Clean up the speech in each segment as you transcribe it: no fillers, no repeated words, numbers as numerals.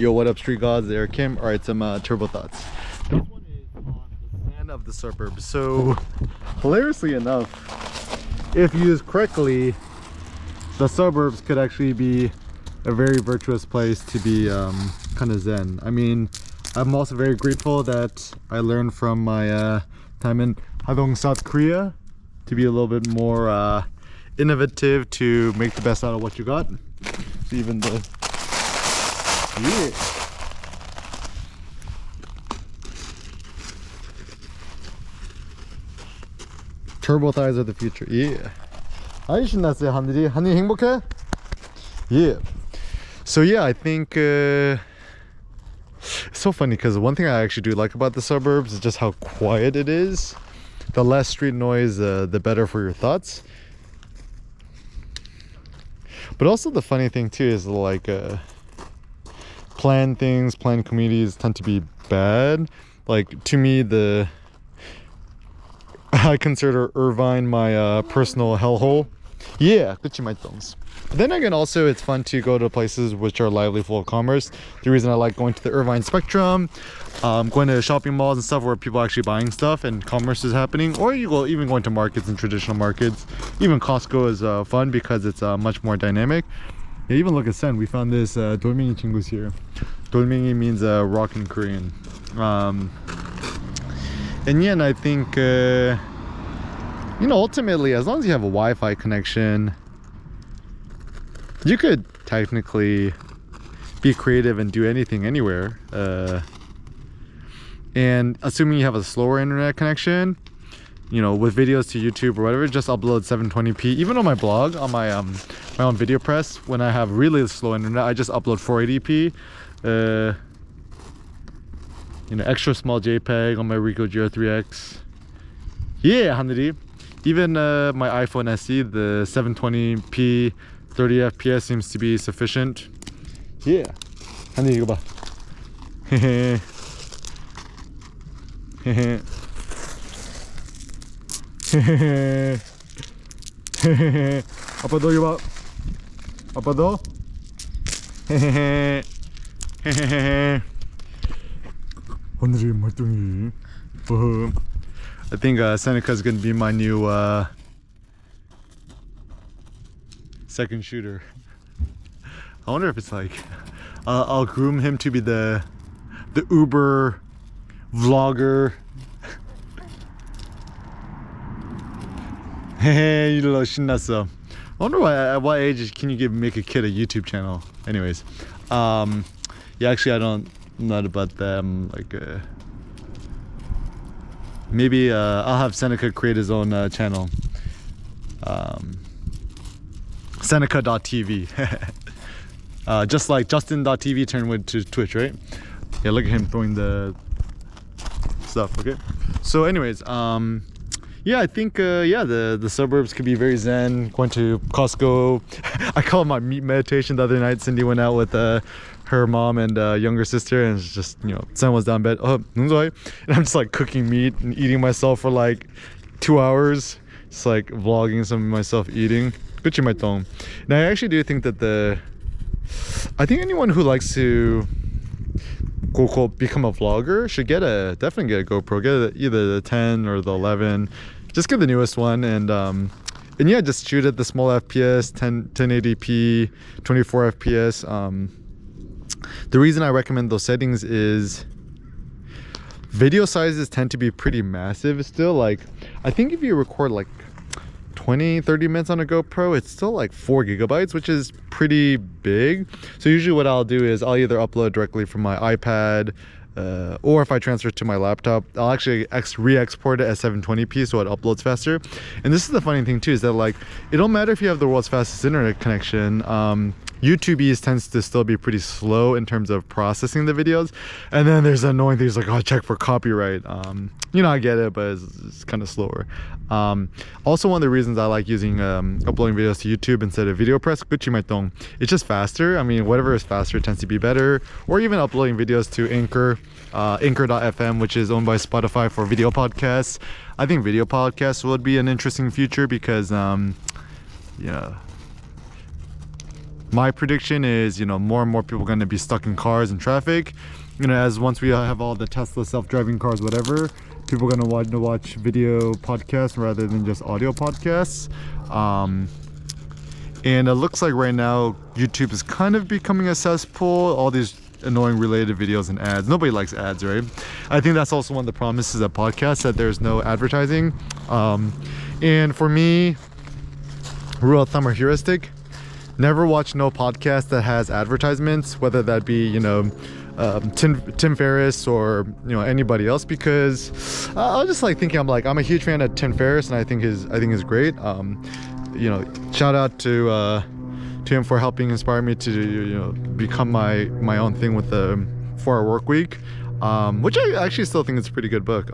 Yo, what up, street gods? There, Kim. All right, some turbo thoughts. This one is on the sand of the suburbs. So, hilariously enough, if used correctly, the suburbs could actually be a very virtuous place to be kind of zen. I mean, I'm also very grateful that I learned from my time in Hadong, South Korea, to be a little bit more innovative, to make the best out of what you got. So even the turbo thighs are the future. Yeah. 아이 신났어요 하늘이. 하늘이 행복해? Yeah. So yeah, I think it's so funny because one thing I actually do like about the suburbs is just how quiet it is. The less street noise, the better for your thoughts. But also the funny thing too is like planned communities tend to be bad. Like to me, I consider Irvine my personal hellhole. Yeah, 그치 말똥s. Then again, also it's fun to go to places which are lively, full of commerce. The reason I like going to the Irvine Spectrum, going to shopping malls and stuff where people are actually buying stuff and commerce is happening, or even going to markets and traditional markets. Even Costco is fun because it's much more dynamic. Yeah, even look at Sen, we found this 돌멩이 친구's here. 돌멩이 means rock in Korean. And yeah, and I think you know, ultimately, as long as you have a Wi-Fi connection, you could technically be creative and do anything anywhere. And assuming you have a slower internet connection, you know, with videos to YouTube or whatever, just upload 720p. Even on my blog, on my my own video press, when I have really slow internet, I just upload 480p. You know, extra small JPEG on my Ricoh GR3X. Yeah, 하늘이. Even my iPhone SE, the 720p 30 FPS seems to be sufficient. Yeah. 하늘이 이거 봐. 아빠 너 이거 봐. 아빠 너. 오늘의 말똥이. I think Seneca is going to be my new second shooter. I wonder if it's like I'll groom him to be the Uber vlogger. Hey, you little 신났어. I wonder at what age can you make a kid a YouTube channel? Anyways, yeah, actually I'm not about that. I'm like maybe I'll have Seneca create his own channel. Seneca.tv. Just like Justin.tv turned to Twitch, right? Yeah, look at him throwing the stuff, okay? So anyways, yeah, I think yeah, the suburbs could be very zen. Going to Costco. I call it my meat meditation. The other night Cindy went out with her mom and younger sister, and it's just, you know, son was down in bed, and I'm just like cooking meat and eating myself for like 2 hours, just like vlogging some of myself eating. 그치 말똥. And I actually do think that I think anyone who likes to quote become a vlogger should definitely get a GoPro. Get either the 10 or the 11. Just get the newest one, and yeah, just shoot at the small FPS, 1080p, 24 FPS. The reason I recommend those settings is video sizes tend to be pretty massive still. Like, I think if you record like 20-30 minutes on a GoPro, it's still like 4 gigabytes, which is pretty big. So usually what I'll do is I'll either upload directly from my iPad, or if I transfer it to my laptop, I'll actually re-export it as 720p so it uploads faster. And this is the funny thing too, is that like, it don't matter if you have the world's fastest internet connection, YouTube tends to still be pretty slow in terms of processing the videos. And then there's annoying things like, oh, check for copyright. You know, I get it, but it's kind of slower. Also, one of the reasons I like using uploading videos to YouTube instead of video press, it's just faster. I mean, whatever is faster tends to be better. Or even uploading videos to Anchor, Anchor.fm, which is owned by Spotify for video podcasts. I think video podcasts would be an interesting future because, yeah, my prediction is, you know, more and more people are going to be stuck in cars and traffic. You know, as once we have all the Tesla self-driving cars, whatever, people are going to watch video podcasts rather than just audio podcasts. And it looks like right now YouTube is kind of becoming a cesspool. All these annoying related videos and ads. Nobody likes ads, right? I think that's also one of the promises of podcasts, that there's no advertising. And for me, rule of thumb or heuristic, never watch no podcast that has advertisements, whether that be, you know, Tim Ferriss or, you know, anybody else, because I was just like thinking, I'm a huge fan of Tim Ferriss, and I think is great. You know, shout out to him for helping inspire me to, you know, become my own thing with the 4-Hour Work Week, which I actually still think is a pretty good book.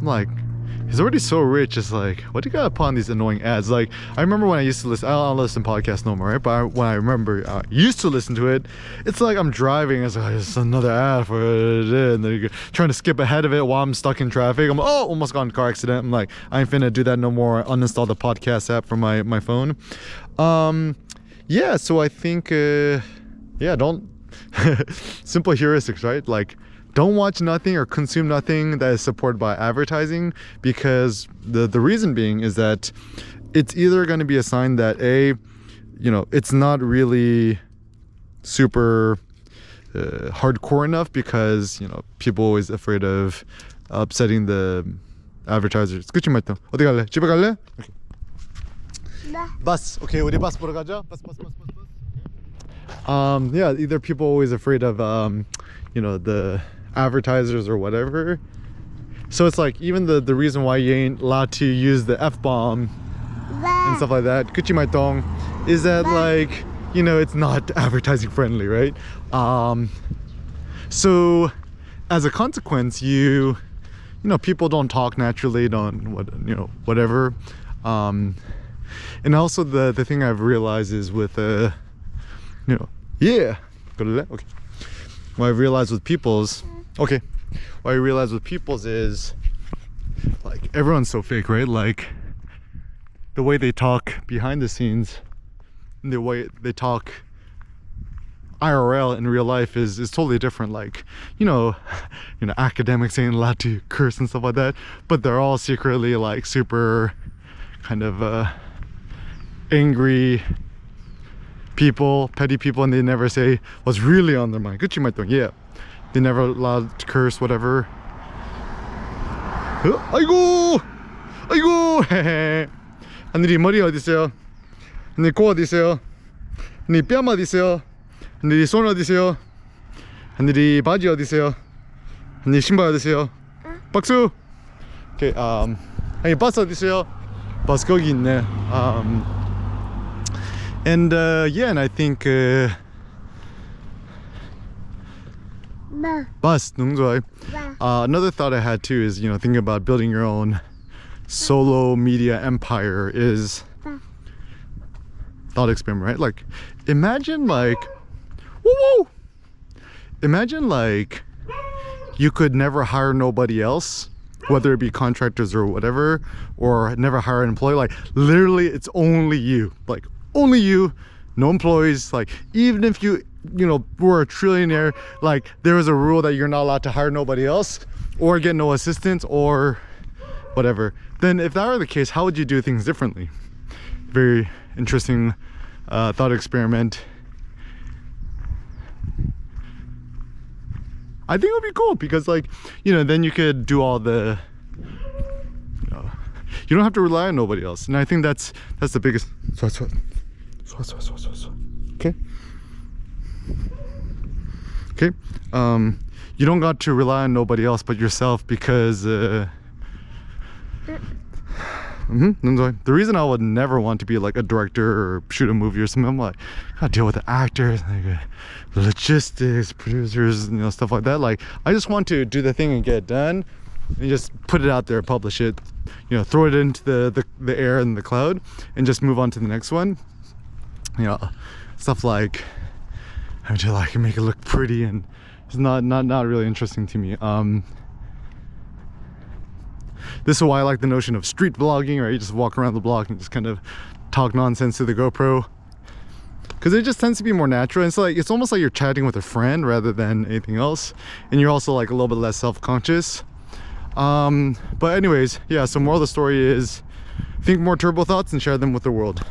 Like, he's already so rich. It's like, what do you got upon these annoying ads? Like, I remember when I used to listen, I don't listen to podcasts no more, right? But when I remember used to listen to it, it's like I'm driving, it's like, it's another ad for it, and then you're trying to skip ahead of it while I'm stuck in traffic. I'm almost got in a car accident. I'm like, I ain't finna do that no more. Uninstall the podcast app from my phone. Yeah, so I think don't simple heuristics, right? Like, don't watch nothing or consume nothing that is supported by advertising, because the reason being is that it's either going to be a sign that you know, it's not really super hardcore enough, because, you know, people are always afraid of upsetting the advertisers. 그치 말도. 어디 갈래? 집에 갈래? Okay. Bus. Okay, 우리 bus 보러 가자. Bus. Yeah, either people are always afraid of you know, the advertisers or whatever. So it's like, even the reason why you ain't allowed to use the F-bomb and stuff like that, 그치 말동, is that, like, you know, it's not advertising friendly, right? So as a consequence, you know, people don't talk naturally, you know, whatever. And also the thing I've realized is with you know, yeah, okay. What I realized with people's is, like, everyone's so fake, right? Like, the way they talk behind the scenes and the way they talk IRL in real life is totally different. Like, you know, academics ain't allowed to curse and stuff like that, but they're all secretly, like, super kind of angry people, petty people, and they never say what's really on their mind. 그치 말동. Yeah, they never allowed to curse, whatever. 아이고 하늘이 머리 어디 있어요? 하늘이 코 어디 있어요? 하늘이 뺨 어디 있어요? 하늘이 손 어디 있어요? 하늘이 바지 어디 있어요? 하늘이 신발 어디 있어요? 박수. 오케이. 아니, 버스 어디 있어요? 버스 거기 있네. And yeah, and I think bus, another thought I had too is, you know, thinking about building your own solo media empire is thought experiment, right? Like, imagine like imagine like you could never hire nobody else, whether it be contractors or whatever, or never hire an employee. Like, literally it's only you, like only you, no employees. Like, even if you know, were a trillionaire, like, there was a rule that you're not allowed to hire nobody else or get no assistance or whatever. Then if that were the case, how would you do things differently? Very interesting thought experiment. I think it would be cool because, like, you know, then you could do all the, you know, you don't have to rely on nobody else. And I think that's the biggest. Okay. Okay. You don't got to rely on nobody else but yourself, because the reason I would never want to be like a director or shoot a movie or something, I'm like, I gotta deal with the actors, like, logistics, producers, you know, stuff like that. Like, I just want to do the thing and get it done and just put it out there, publish it, you know, throw it into the air and the cloud and just move on to the next one. You know, stuff like having to, like, make it look pretty, and it's not really interesting to me. This is why I like the notion of street vlogging, right? You just walk around the block and just kind of talk nonsense to the GoPro. because it just tends to be more natural. And it's like, it's almost like you're chatting with a friend rather than anything else, and you're also like a little bit less self-conscious. But anyways, yeah, so moral of the story is think more turbo thoughts and share them with the world.